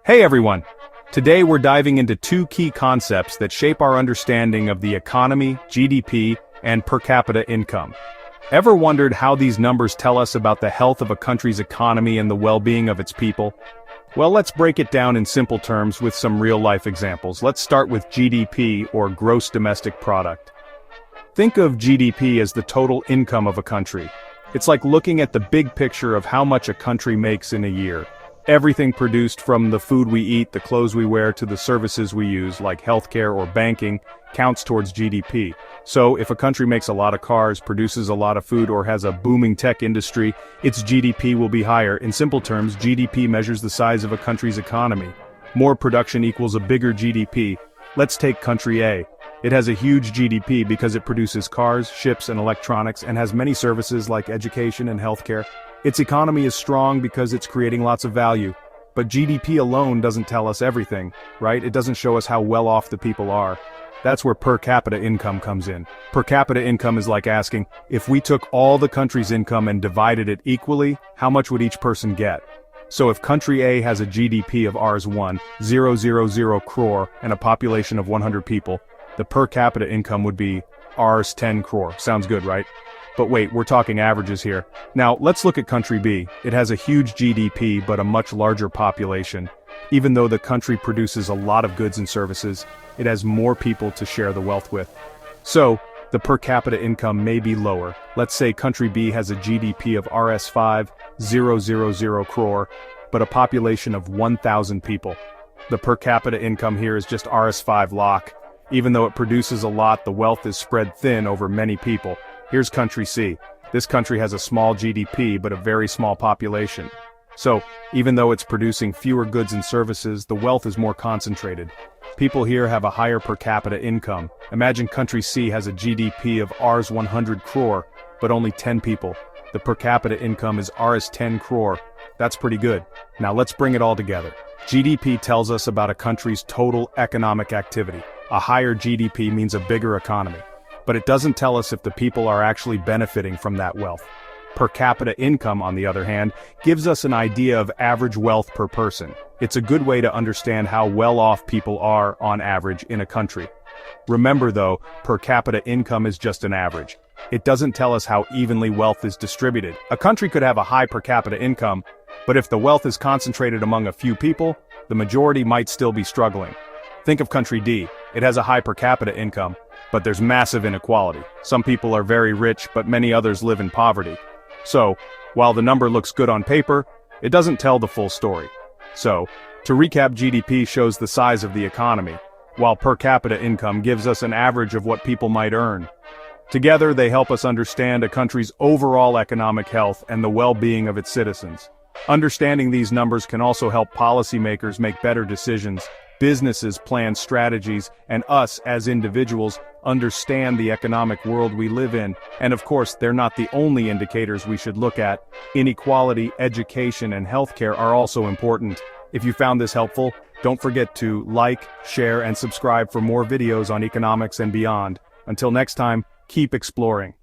Hey everyone! Today we're diving into two key concepts that shape our understanding of the economy, GDP, and per capita income. Ever wondered how these numbers tell us about the health of a country's economy and the well-being of its people? Well, let's break it down in simple terms with some real-life examples. Let's start with GDP, or Gross Domestic Product. Think of GDP as the total income of a country. It's like looking at the big picture of how much a country makes in a year. Everything produced, from the food we eat, the clothes we wear, to the services we use, like healthcare or banking, counts towards GDP. So, if a country makes a lot of cars, produces a lot of food, or has a booming tech industry, its GDP will be higher. In simple terms, GDP measures the size of a country's economy. More production equals a bigger GDP. Let's take country A. It has a huge GDP because it produces cars, ships, and electronics, and has many services like education and healthcare. Its economy is strong because it's creating lots of value. But GDP alone doesn't tell us everything, right? It doesn't show us how well off the people are. That's where per capita income comes in. Per capita income is like asking, if we took all the country's income and divided it equally, how much would each person get? So if country A has a GDP of Rs1,000 crore and a population of 100 people, the per capita income would be Rs10 crore. Sounds good, right? But wait, we're talking averages here. Now, let's look at country B. It has a huge GDP but a much larger population. Even though the country produces a lot of goods and services, it has more people to share the wealth with. So, the per capita income may be lower. Let's say country B has a GDP of Rs5,000 crore, but a population of 1,000 people. The per capita income here is just Rs5 lakh. Even though it produces a lot, the wealth is spread thin over many people. Here's country C. This country has a small GDP but a very small population. So, even though it's producing fewer goods and services, the wealth is more concentrated. People here have a higher per capita income. Imagine country C has a GDP of Rs 100 crore, but only 10 people. The per capita income is Rs 10 crore. That's pretty good. Now let's bring it all together. GDP tells us about a country's total economic activity. A higher GDP means a bigger economy. But it doesn't tell us if the people are actually benefiting from that wealth. Per capita income, on the other hand, gives us an idea of average wealth per person. It's a good way to understand how well off people are, on average, in a country. Remember though, per capita income is just an average. It doesn't tell us how evenly wealth is distributed. A country could have a high per capita income, but if the wealth is concentrated among a few people, the majority might still be struggling. Think of country D. It has a high per capita income, but there's massive inequality. Some people are very rich, but many others live in poverty. So, while the number looks good on paper, it doesn't tell the full story. So, to recap, GDP shows the size of the economy, while per capita income gives us an average of what people might earn. Together, they help us understand a country's overall economic health and the well-being of its citizens. Understanding these numbers can also help policymakers make better decisions, businesses plan strategies, and us, as individuals, understand the economic world we live in. And of course, they're not the only indicators we should look at. Inequality, education, and healthcare are also important. If you found this helpful, don't forget to like, share, and subscribe for more videos on economics and beyond. Until next time, keep exploring.